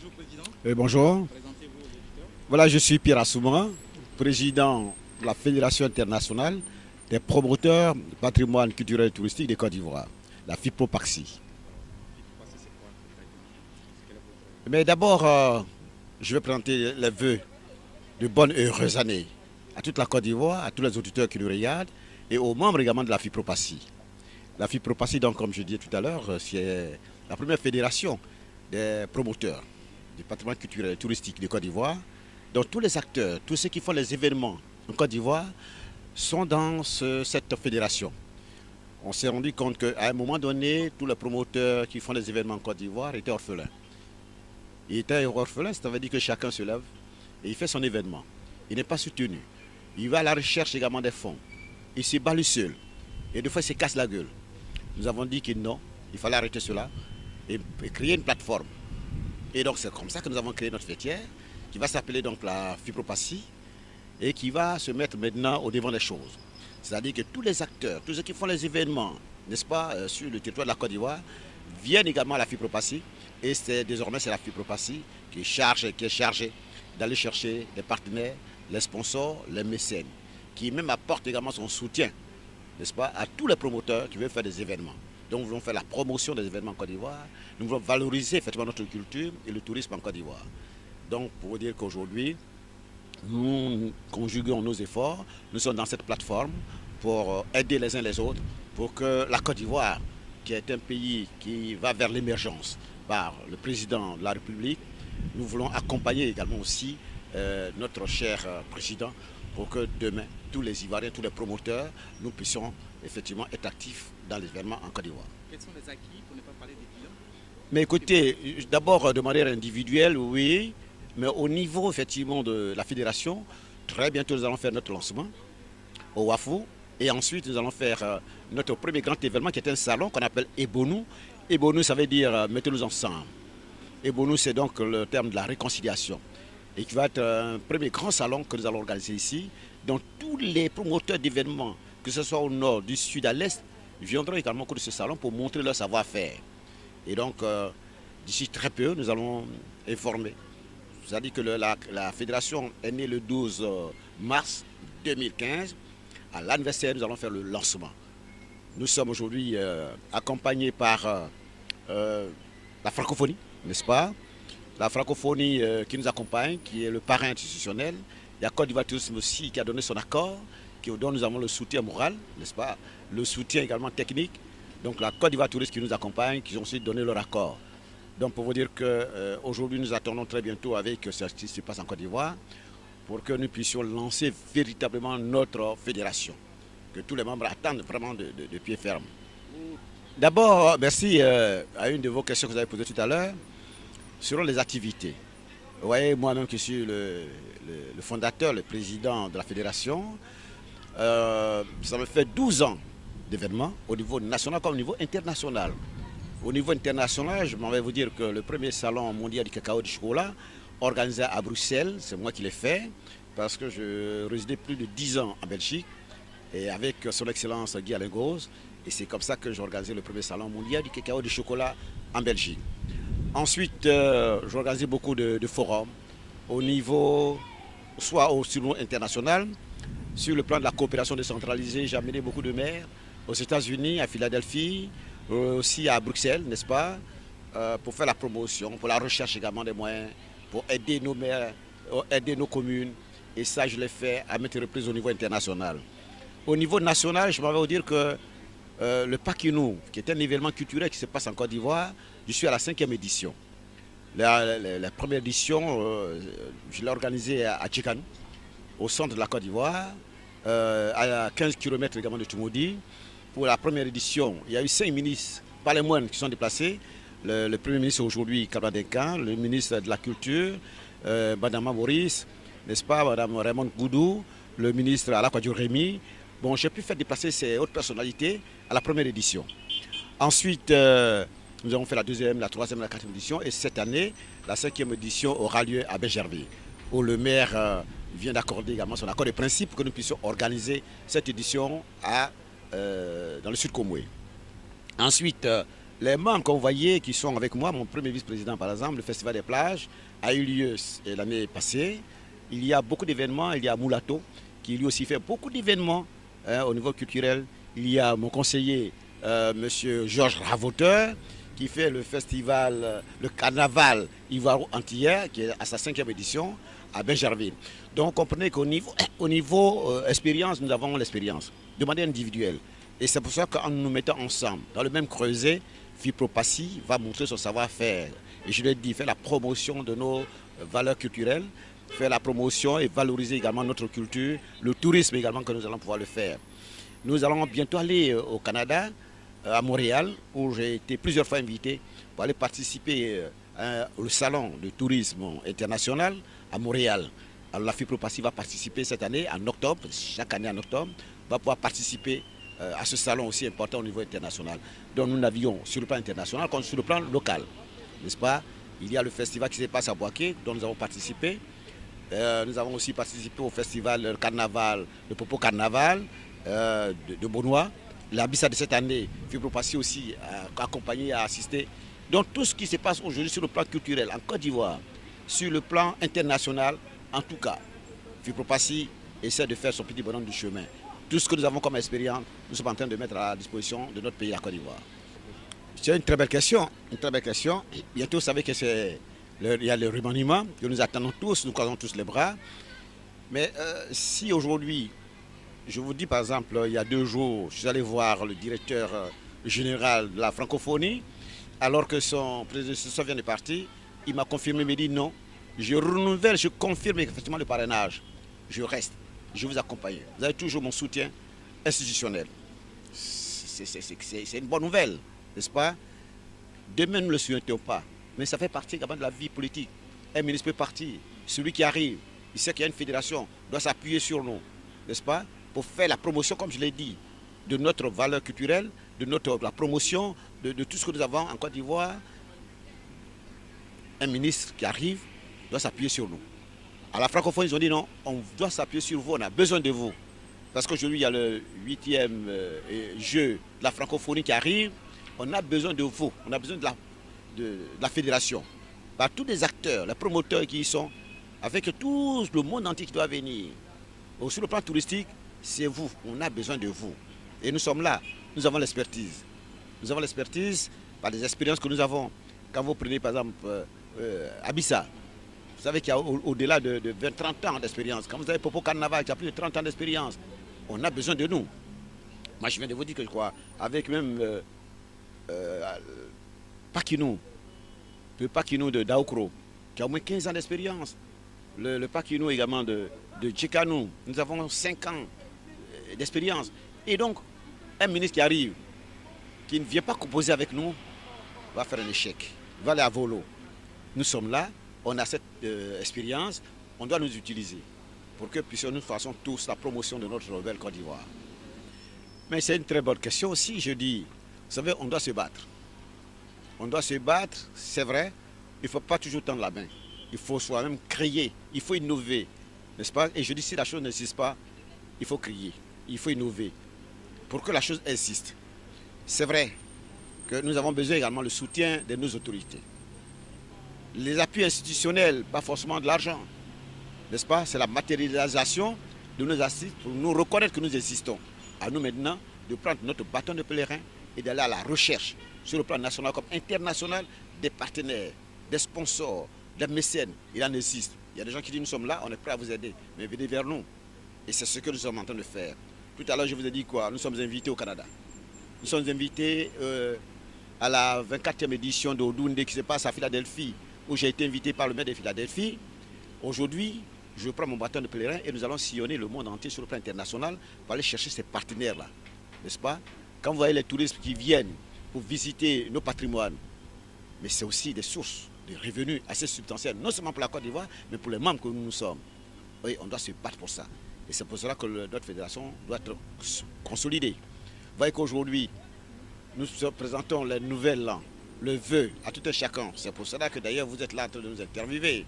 Bonjour Président, Bonjour. présentez-vous aux auditeurs. Voilà, je suis Pierre Assouma, président de la Fédération internationale des promoteurs du patrimoine culturel et touristique de Côte d'Ivoire, la FIPO-PAXI. Passez c'est quoi exactement? Quel est votre... Mais d'abord, je vais présenter les vœux de bonnes et heureuses années à toute la Côte d'Ivoire, à tous les auditeurs qui nous regardent et aux membres également de la FIPO-PAXI. La FIPO-PAXI, donc, comme je disais tout à l'heure, c'est la première fédération des promoteurs du patrimoine culturel et touristique de Côte d'Ivoire. Donc tous les acteurs, tous ceux qui font les événements en Côte d'Ivoire sont dans cette fédération. On s'est rendu compte qu'à un moment donné, tous les promoteurs qui font les événements en Côte d'Ivoire étaient orphelins. Ils étaient orphelins, ça veut dire que chacun se lève et il fait son événement. Il n'est pas soutenu. Il va à la recherche également des fonds. Il se bat lui seul. Et des fois, il se casse la gueule. Nous avons dit que non, il fallait arrêter cela et créer une plateforme. Et donc c'est comme ça que nous avons créé notre fêtière, qui va s'appeler donc la FIPO-PAXI et qui va se mettre maintenant au devant des choses. C'est-à-dire que tous les acteurs, tous ceux qui font les événements, n'est-ce pas, sur le territoire de la Côte d'Ivoire, viennent également à la FIPO-PAXI. Et désormais c'est la FIPO-PAXI qui est chargée d'aller chercher les partenaires, les sponsors, les mécènes, qui même apportent également son soutien, n'est-ce pas, à tous les promoteurs qui veulent faire des événements. Donc nous voulons faire la promotion des événements en Côte d'Ivoire. Nous voulons valoriser effectivement notre culture et le tourisme en Côte d'Ivoire. Donc pour vous dire qu'aujourd'hui, nous conjuguons nos efforts. Nous sommes dans cette plateforme pour aider les uns les autres, pour que la Côte d'Ivoire, qui est un pays qui va vers l'émergence par le président de la République, nous voulons accompagner également aussi notre cher président pour que demain, tous les Ivoiriens, tous les promoteurs, nous puissions effectivement être actifs dans les événements en Côte d'Ivoire. Quels sont les acquis pour ne pas parler des bilans? Mais écoutez, d'abord de manière individuelle, oui, mais au niveau effectivement de la fédération, très bientôt nous allons faire notre lancement au Wafou et ensuite nous allons faire notre premier grand événement qui est un salon qu'on appelle Ebonou. Ebonou, ça veut dire mettez-nous ensemble. Ebonou, c'est donc le terme de la réconciliation et qui va être un premier grand salon que nous allons organiser ici. Donc tous les promoteurs d'événements, que ce soit au nord, du sud, à l'est, viendront également au cours de ce salon pour montrer leur savoir-faire. Et donc, d'ici très peu, nous allons informer. C'est-à-dire que la fédération est née le 12 mars 2015. À l'anniversaire, nous allons faire le lancement. Nous sommes aujourd'hui accompagnés par la francophonie, n'est-ce pas? La francophonie qui nous accompagne, qui est le parrain institutionnel. Il y a Côte d'Ivoire Tourisme aussi qui a donné son accord, dont nous avons le soutien moral, n'est-ce pas? Le soutien également technique. Donc la Côte d'Ivoire Tourisme qui nous accompagne, qui ont aussi donné leur accord. Donc pour vous dire qu'aujourd'hui nous attendons très bientôt avec ce qui se passe en Côte d'Ivoire pour que nous puissions lancer véritablement notre fédération, que tous les membres attendent vraiment de pied ferme. D'abord, merci à une de vos questions que vous avez posées tout à l'heure sur les activités. Vous voyez, moi-même qui suis le fondateur, le président de la fédération, ça me fait 12 ans d'événements au niveau national comme au niveau international. Au niveau international, je m'en vais vous dire que le premier salon mondial du cacao et du chocolat, organisé à Bruxelles, c'est moi qui l'ai fait, parce que je résidais plus de 10 ans en Belgique, et avec son excellence Guy Alain Gauze, et c'est comme ça que j'ai organisé le premier salon mondial du cacao et du chocolat en Belgique. Ensuite, j'ai organisé beaucoup de forums au niveau, soit au niveau international. Sur le plan de la coopération décentralisée, j'ai amené beaucoup de maires aux États-Unis, à Philadelphie, aussi à Bruxelles, n'est-ce pas, pour faire la promotion, pour la recherche également des moyens, pour aider nos maires, aider nos communes. Et ça, je l'ai fait à maintes reprises au niveau international. Au niveau national, je m'en vais vous dire que le Pakinou, qui est un événement culturel qui se passe en Côte d'Ivoire, je suis à la 5e édition. La première édition, je l'ai organisée à Tchikanou, au centre de la Côte d'Ivoire, à 15 km également de Toumoudi. Pour la première édition, il y a eu 5 ministres, pas les moindres, qui sont déplacés. Le Premier ministre aujourd'hui, Kabla Denkan, le ministre de la Culture, Madame Maurice, n'est-ce pas, Madame Raymond Goudou, le ministre Alakwadjo Rémy. Bon, j'ai pu faire déplacer ces autres personnalités à la première édition. Ensuite, nous avons fait la deuxième, la troisième, la quatrième édition. Et cette année, la 5e édition aura lieu à Bergerville, où le maire vient d'accorder également son accord de principe pour que nous puissions organiser cette édition dans le sud Comoué. Ensuite, Les membres qu'on voyait qui sont avec moi, mon premier vice-président par exemple, le Festival des plages a eu lieu l'année passée. Il y a beaucoup d'événements, il y a Moulato qui lui aussi fait beaucoup d'événements au niveau culturel. Il y a mon conseiller, monsieur Georges Ravoteur, qui fait le festival, le carnaval Ivoire-Antillais, qui est à sa 5e édition, à Benjerville. Donc comprenez qu'au niveau expérience, nous avons l'expérience, de manière individuelle. Et c'est pour ça qu'en nous mettant ensemble, dans le même creuset, Fipropassi va montrer son savoir-faire. Et je l'ai dit, faire la promotion de nos valeurs culturelles, faire la promotion et valoriser également notre culture, le tourisme également que nous allons pouvoir le faire. Nous allons bientôt aller au Canada, à Montréal, où j'ai été plusieurs fois invité pour aller participer au salon de tourisme international à Montréal. Alors la Fipropassi va participer cette année en octobre, chaque année en octobre, va pouvoir participer à ce salon aussi important au niveau international. Donc nous naviguons sur le plan international comme sur le plan local, n'est-ce pas? Il y a le festival qui se passe à Boaké, dont nous avons participé. Nous avons aussi participé au festival carnaval, le Popo Carnaval de Bonois. La BISA de cette année, Fipropassi aussi a accompagné, a assisté. Donc tout ce qui se passe aujourd'hui sur le plan culturel en Côte d'Ivoire, sur le plan international, en tout cas, Fipropassi essaie de faire son petit bonhomme du chemin. Tout ce que nous avons comme expérience, nous sommes en train de mettre à la disposition de notre pays, la Côte d'Ivoire. C'est une très belle question. Une très belle question. Bientôt, vous savez que il y a le remaniement que nous attendons tous, nous croisons tous les bras. Mais si aujourd'hui, je vous dis par exemple, il y a 2 jours, je suis allé voir le directeur général de la francophonie, alors que son prédécesseur vient de partir, il m'a confirmé, il m'a dit non, je renouvelle, je confirme effectivement le parrainage. Je reste, je vous accompagne. Vous avez toujours mon soutien institutionnel. C'est une bonne nouvelle, n'est-ce pas? Demain, nous ne le souhaitons pas, mais ça fait partie également de la vie politique. Un ministre peut partir, celui qui arrive, il sait qu'il y a une fédération, doit s'appuyer sur nous, n'est-ce pas? Pour faire la promotion, comme je l'ai dit, de notre valeur culturelle, de la promotion de tout ce que nous avons en Côte d'Ivoire. Un ministre qui arrive doit s'appuyer sur nous. À la francophonie, ils ont dit non, on doit s'appuyer sur vous, on a besoin de vous. Parce qu'aujourd'hui, il y a le 8e jeu de la francophonie qui arrive, on a besoin de vous, on a besoin de la fédération. Par tous les acteurs, les promoteurs qui y sont, avec tout le monde entier qui doit venir. Sur le plan touristique, c'est vous, on a besoin de vous. Et nous sommes là, nous avons l'expertise. Nous avons l'expertise par les expériences que nous avons. Quand vous prenez par exemple Abissa, vous savez qu'il y a au-delà de 20-30 ans d'expérience. Quand vous avez Popo Carnaval qui a plus de 30 ans d'expérience, on a besoin de nous. Moi je viens de vous dire que je crois, avec même Pakinou, le Pakinou de Daokro, qui a au moins 15 ans d'expérience. Le Pakinou également de Tchekanou, nous avons 5 ans d'expérience. Et donc, un ministre qui arrive, qui ne vient pas composer avec nous, va faire un échec, va aller à volo. Nous sommes là, on a cette expérience, on doit nous utiliser pour que nous fassions tous la promotion de notre belle Côte d'Ivoire. Mais c'est une très bonne question aussi, je dis, vous savez, on doit se battre. On doit se battre, c'est vrai, il ne faut pas toujours tendre la main. Il faut soi-même créer, il faut innover, n'est-ce pas? Et je dis, si la chose n'existe pas, il faut crier, il faut innover pour que la chose existe. C'est vrai que nous avons besoin également du soutien de nos autorités. Les appuis institutionnels, pas forcément de l'argent, n'est-ce pas? C'est la matérialisation de nos assises pour nous reconnaître que nous existons. À nous maintenant de prendre notre bâton de pèlerin et d'aller à la recherche sur le plan national comme international des partenaires, des sponsors, des mécènes. Il en existe. Il y a des gens qui disent nous sommes là, on est prêts à vous aider, mais venez vers nous. Et c'est ce que nous sommes en train de faire. Tout à l'heure, je vous ai dit quoi? Nous sommes invités au Canada. Nous sommes invités à la 24e édition de Odunde qui se passe à Philadelphie, où j'ai été invité par le maire de Philadelphie. Aujourd'hui, je prends mon bâton de pèlerin et nous allons sillonner le monde entier sur le plan international pour aller chercher ces partenaires-là. N'est-ce pas? Quand vous voyez les touristes qui viennent pour visiter nos patrimoines, mais c'est aussi des sources de revenus assez substantielles, non seulement pour la Côte d'Ivoire, mais pour les membres que nous sommes. Oui, on doit se battre pour ça. Et c'est pour cela que notre fédération doit être consolidée. Vous voyez qu'aujourd'hui, nous présentons les nouvelles langues, le vœu à tout un chacun. C'est pour cela que d'ailleurs vous êtes là en train de nous interviewer,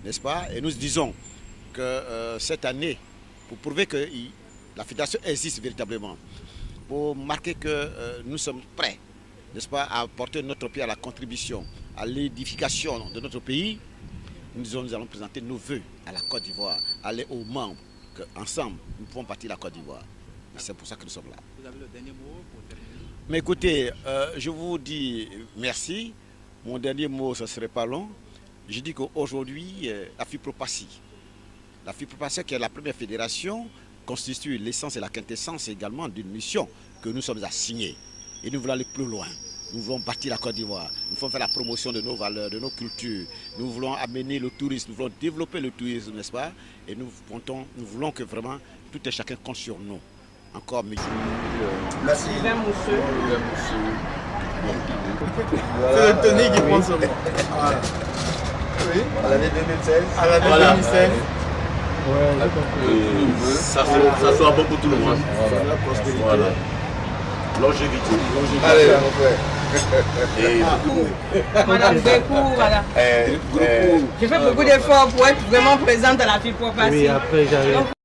n'est-ce pas? Et nous disons que cette année, pour prouver que la fédération existe véritablement, pour marquer que nous sommes prêts n'est-ce pas, à apporter notre pays à la contribution, à l'édification de notre pays, nous allons présenter nos vœux à la Côte d'Ivoire, aller aux membres, qu'ensemble, nous pouvons partir de la Côte d'Ivoire. C'est pour ça que nous sommes là. Vous avez le dernier mot pour terminer? Mais écoutez, je vous dis merci. Mon dernier mot, ce ne serait pas long. Je dis qu'aujourd'hui, la FIPROPACI, qui est la première fédération, constitue l'essence et la quintessence également d'une mission que nous sommes assignés. Et nous voulons aller plus loin. Nous voulons bâtir la Côte d'Ivoire. Nous voulons faire la promotion de nos valeurs, de nos cultures. Nous voulons amener le tourisme, nous voulons développer le tourisme, n'est-ce pas? Et nous voulons que vraiment tout et chacun compte sur nous. Encore merci. Merci. C'est le Tony qui prend ce mot. Voilà. Oui. À l'année 2016. À l'année Voilà. 2016. Ça soit bon pour tout le monde. Voilà. Longévité. Allez, mon frère. Madame Békou, voilà. Je fais beaucoup d'efforts pour être vraiment présente à la FIPROPACI. Oui, après j'arrive.